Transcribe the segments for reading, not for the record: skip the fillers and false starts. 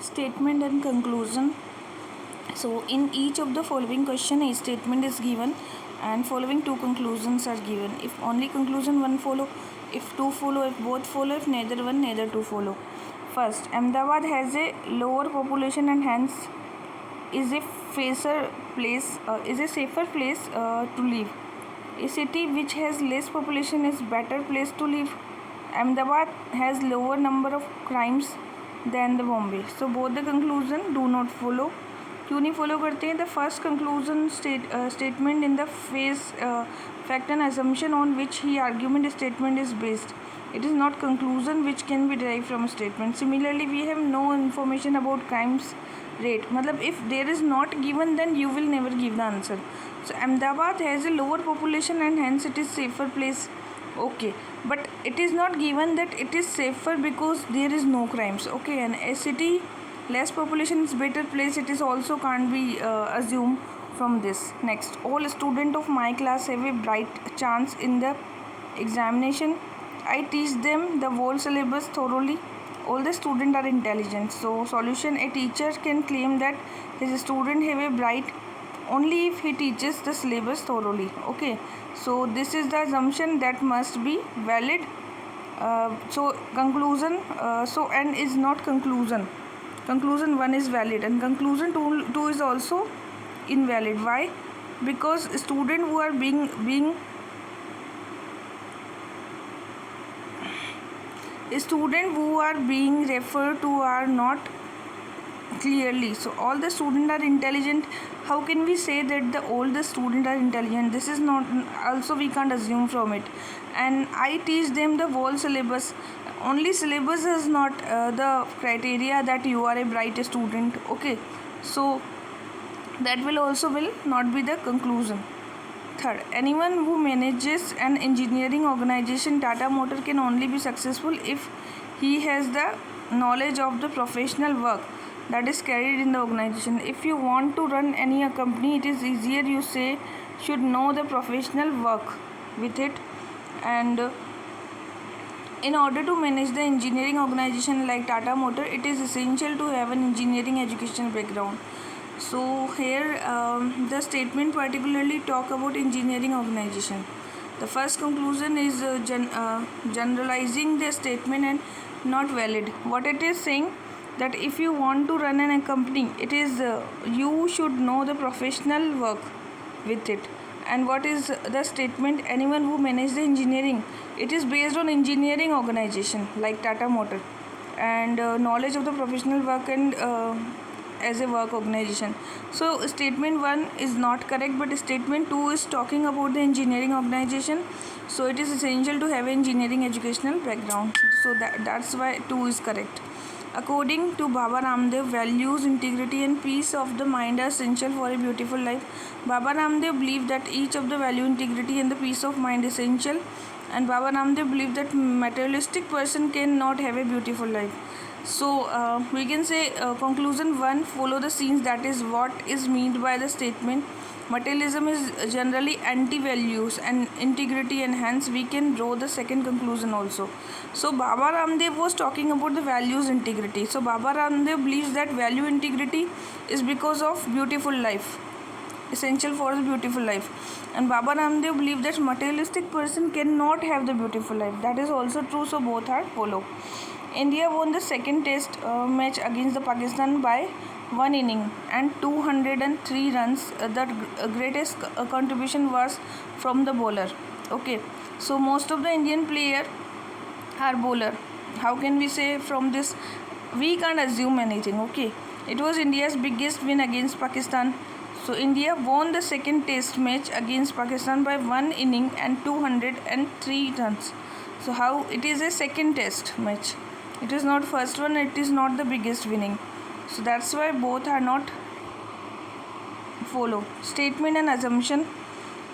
Statement and conclusion. So in each of the following question, a statement is given and following two conclusions are given. If only conclusion one follow, if two follow, if both follow, if neither one, neither two follow. First, Ahmedabad has a lower population and hence is a safer place to live. A city which has less population is better place to live. Ahmedabad has lower number of crimes than the Bombay. So both the conclusion do not follow. क्यों नहीं follow करते हैं? The first conclusion statement in the face fact and assumption on which he argument statement is based. It is not conclusion which can be derived from a statement. Similarly, we have no information about crimes rate. मतलब if there is not given, then you will never give the answer. So Ahmedabad has a lower population and hence it is safer place. Okay, but it is not given that it is safer because there is no crimes. Okay, and a city less population is better place, it is also can't be assumed from this. Next, all student of my class have a bright chance in the examination. I teach them the whole syllabus thoroughly. All the students are intelligent. So solution, a teacher can claim that his student have a bright only if he teaches the syllabus thoroughly. Okay, so this is the assumption that must be valid. So conclusion, and is not conclusion. Conclusion 1 is valid and conclusion 2 is also invalid. Why? Because students who are being referred to are not clearly. So all the students are intelligent. How can we say that all the students are intelligent? This is not, also we can't assume from it. And I teach them the whole syllabus. Only syllabus is not the criteria that you are a bright student. Okay, so that will not be the conclusion. Third, anyone who manages an engineering organization, Tata Motor, can only be successful if he has the knowledge of the professional work that is carried in the organization. If you want to run any company, it is easier, you say, should know the professional work with it. And in order to manage the engineering organization like Tata Motor, it is essential to have an engineering educational background. So here the statement particularly talk about engineering organization. The first conclusion is generalizing the statement and not valid. What it is saying, that if you want to run a company, it is you should know the professional work with it. And what is the statement? Anyone who manages the engineering, it is based on engineering organization like Tata Motor and knowledge of the professional work and as a work organization. So statement 1 is not correct, but statement 2 is talking about the engineering organization. So it is essential to have engineering educational background. So that's why 2 is correct. According to Baba Ramdev, values, integrity and peace of the mind are essential for a beautiful life. Baba Ramdev believed that each of the value, integrity and the peace of mind is essential. And Baba Ramdev believed that materialistic person cannot have a beautiful life. So we can say conclusion 1, follow the scenes, that is what is meant by the statement. Materialism is generally anti-values and integrity, and hence we can draw the second conclusion also. So Baba Ramdev was talking about the values, integrity. So Baba Ramdev believes that value, integrity is because of beautiful life, essential for the beautiful life. And Baba Ramdev believed that materialistic person cannot have the beautiful life. That is also true. So both are follow. India won the second test match against the Pakistan by 1 inning and 203 runs. The greatest contribution was from the bowler. Okay, so most of the Indian players are bowler. How can we say from this? We can't assume anything. Okay, it was India's biggest win against Pakistan. So India won the second test match against Pakistan by 1 inning and 203 runs. So how it is a second test match? It is not first one. It is not the biggest winning. So that's why both are not follow. Statement and assumption.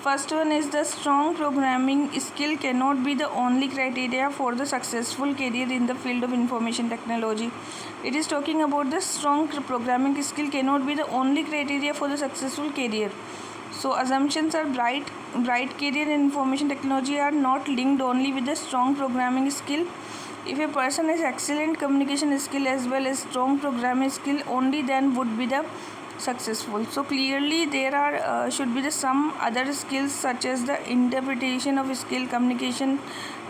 First one is the strong programming skill cannot be the only criteria for the successful career in the field of information technology. It is talking about the strong programming skill cannot be the only criteria for the successful career. So assumptions are bright career in information technology are not linked only with the strong programming skill. If a person has excellent communication skill as well as strong programming skill, only then would be the successful. So clearly there are should be the some other skills such as the interpretation of skill, communication,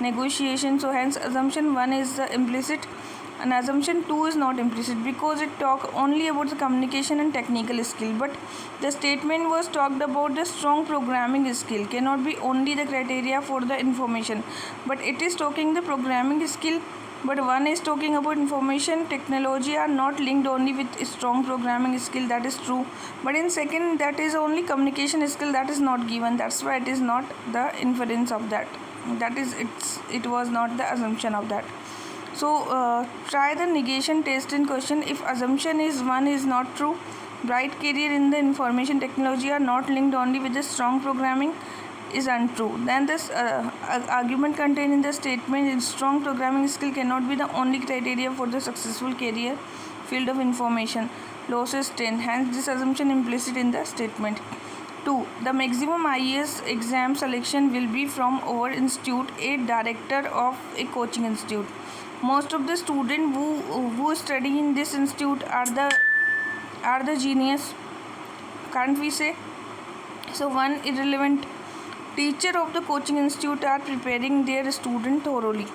negotiation. So hence assumption 1 is the implicit and assumption 2 is not implicit because it talk only about the communication and technical skill, but the statement was talked about the strong programming skill cannot be only the criteria for the information, but it is talking the programming skill. But one is talking about information technology are not linked only with strong programming skill, that is true, but in second that is only communication skill, that is not given, that's why it is not the inference of that, that is it was not the assumption of that. So try the negation test in question. If assumption is 1 is not true, bright career in the information technology are not linked only with the strong programming is untrue, then this argument contained in the statement in strong programming skill cannot be the only criteria for the successful career field of information. Losses 10, hence this assumption implicit in the statement. 2. The maximum IAS exam selection will be from our institute, a director of a coaching institute. Most of the students who study in this institute are the genius, can't we say? So 1 irrelevant. Teacher of the coaching institute are preparing their student thoroughly.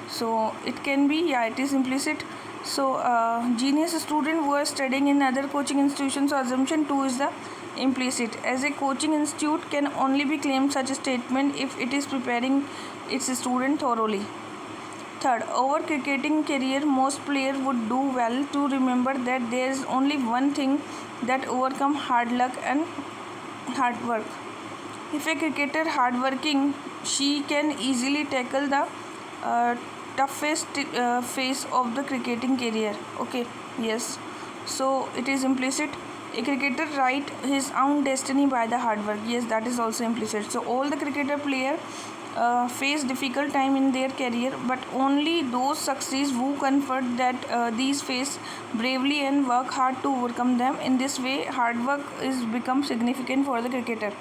So it can be, yeah, it is implicit. So genius student who are studying in other coaching institutions. So assumption 2 is the implicit, as a coaching institute can only be claimed such a statement if it is preparing its student thoroughly. Third, over cricketing career, most players would do well to remember that there is only one thing that overcome hard luck and hard work. If a cricketer hardworking, she can easily tackle the toughest phase of the cricketing career. Okay, yes. So it is implicit. A cricketer write his own destiny by the hard work. Yes, that is also implicit. So all the cricketer player face difficult time in their career, but only those succeed who confront that these face bravely and work hard to overcome them. In this way, hard work is become significant for the cricketer.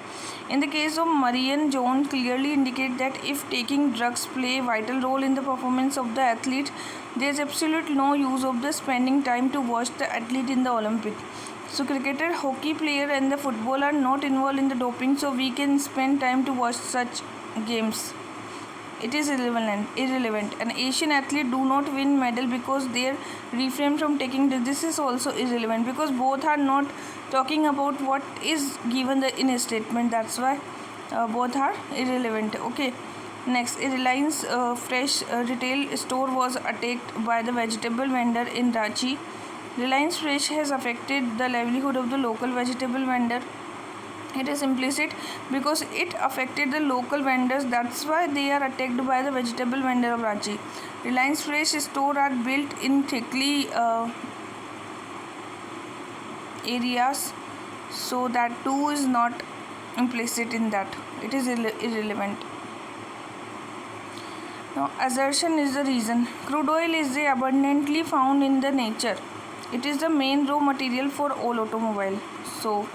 In the case of Marian Jones, clearly indicate that if taking drugs play a vital role in the performance of the athlete, there is absolutely no use of the spending time to watch the athlete in the Olympic. So cricketer, hockey player and the football are not involved in the doping, so we can spend time to watch such games. It is irrelevant. An Asian athlete do not win medal because they refrain from taking this is also irrelevant because both are not talking about what is given in a statement, that's why both are irrelevant. Okay, next, a Reliance fresh retail store was attacked by the vegetable vendor in Ranchi. Reliance Fresh has affected the livelihood of the local vegetable vendor. It is implicit because it affected the local vendors, that's why they are attacked by the vegetable vendor of Ranchi. Reliance Fresh store are built in thickly areas, so that too is not implicit in that, it is irrelevant. Now assertion is the reason. Crude oil is abundantly found in the nature. It is the main raw material for all automobile. So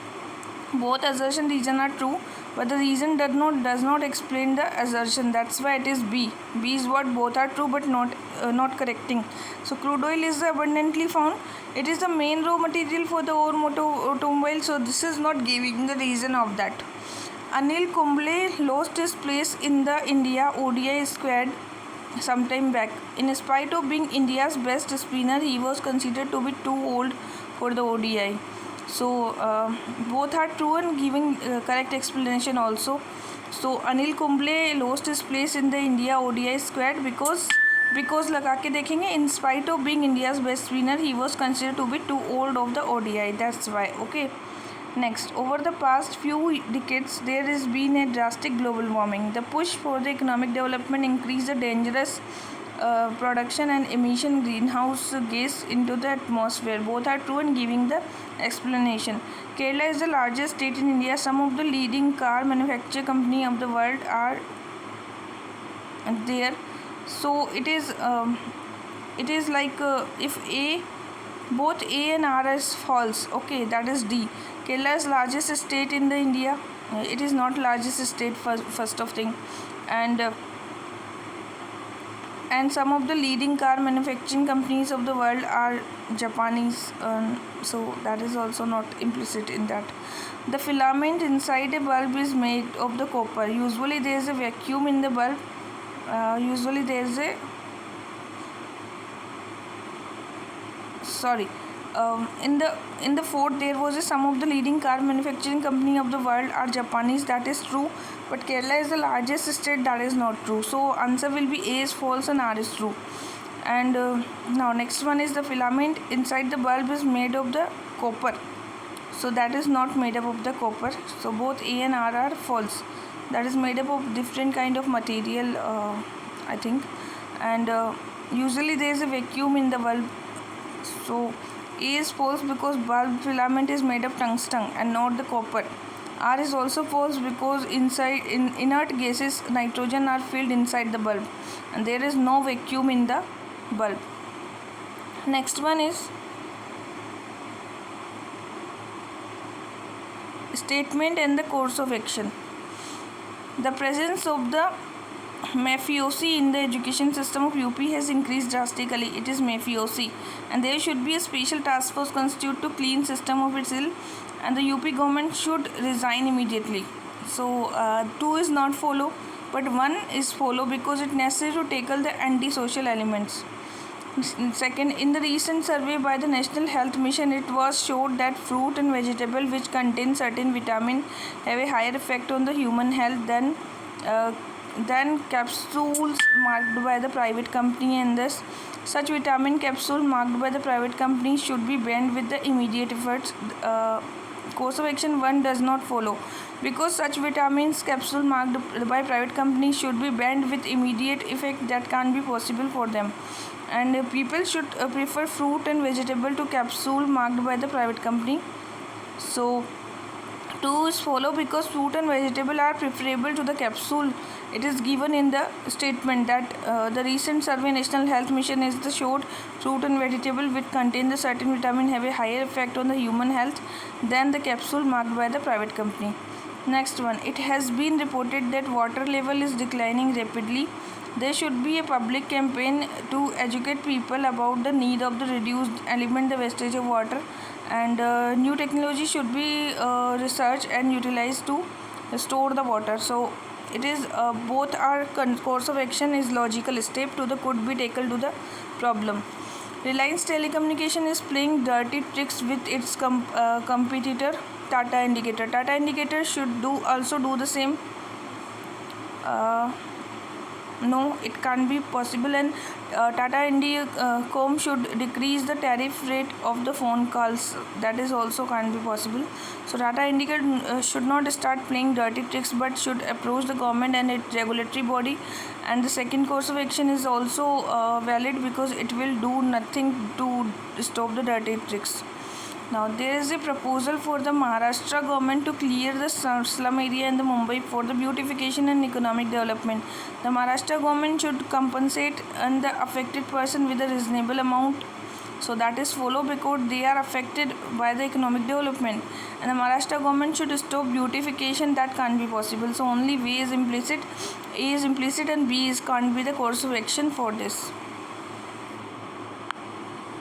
both assertion reason are true, but the reason does not explain the assertion, that's why it is B. B is what both are true but not correcting. So crude oil is abundantly found, it is the main raw material for the automobile, so this is not giving the reason of that. Anil Kumble lost his place in the India ODI squad sometime back. In spite of being India's best spinner, he was considered to be too old for the ODI. So both are true and giving correct explanation also. So Anil Kumble lost his place in the India ODI squad because लगा के देखेंगे, in spite of being India's best spinner, he was considered to be too old of the ODI, that's why. Okay, next, over the past few decades there has been a drastic global warming. The push for the economic development increased the dangerous production and emission greenhouse gas into the atmosphere. Both are true and giving the explanation. Kerala is the largest state in India. Some of the leading car manufacturing company of the world are there. So it is like if both A and R is false. Okay, that is D. Kerala is largest state in the India. It is not largest state first of thing, and and some of the leading car manufacturing companies of the world are Japanese, so that is also not implicit in that. The filament inside a bulb is made of the copper. Usually there is a vacuum in the bulb. Usually there is a sorry in the fourth there was a some of the leading car manufacturing company of the world are Japanese. That is true, but Kerala is the largest state. That is not true. So answer will be A is false and R is true. And now next one is the filament inside the bulb is made of the copper. So that is not made up of the copper. So both A and R are false. That is made up of different kind of material, I think. And usually there is a vacuum in the bulb. So A is false because bulb filament is made of tungsten and not the copper. R is also false because inside in inert gases nitrogen are filled inside the bulb and there is no vacuum in the bulb. Next one is statement and the course of action. The presence of the mafiosi in the education system of UP has increased drastically. It is mafiosi, and there should be a special task force constituted to clean system of its ill, and the UP government should resign immediately. So 2 is not follow, but 1 is follow because it necessary to tackle the antisocial elements. Second, in the recent survey by the National Health Mission, it was showed that fruit and vegetable which contain certain vitamin have a higher effect on the human health than capsules marked by the private company, and thus such vitamin capsule marked by the private company should be banned with the immediate efforts. Course of action 1 does not follow because such vitamins capsule marked by private company should be banned with immediate effect. That can't be possible for them, and people should prefer fruit and vegetable to capsule marked by the private company. So 2 is follow because fruit and vegetable are preferable to the capsule. It is given in the statement that the recent survey National Health Mission is the showed fruit and vegetable which contain the certain vitamin have a higher effect on the human health than the capsule marked by the private company. Next one, it has been reported that water level is declining rapidly. There should be a public campaign to educate people about the need of the reduced element the wastage of water, and new technology should be researched and utilized to store the water. So it is both our course of action is logical step to the could be taken to the problem. Reliance Telecommunication is playing dirty tricks with its competitor Tata Indicator. Tata Indicator should also do the same. No, it can't be possible, and Tata Indicom should decrease the tariff rate of the phone calls. That is also can't be possible. So Tata Indicator should not start playing dirty tricks but should approach the government and its regulatory body. And the second course of action is also valid because it will do nothing to stop the dirty tricks. Now there is a proposal for the Maharashtra government to clear the slum area in the Mumbai for the beautification and economic development. The Maharashtra government should compensate and the affected person with a reasonable amount. So that is follow because they are affected by the economic development, and the Maharashtra government should stop beautification. That can't be possible. So only A is implicit, and B is can't be the course of action for this.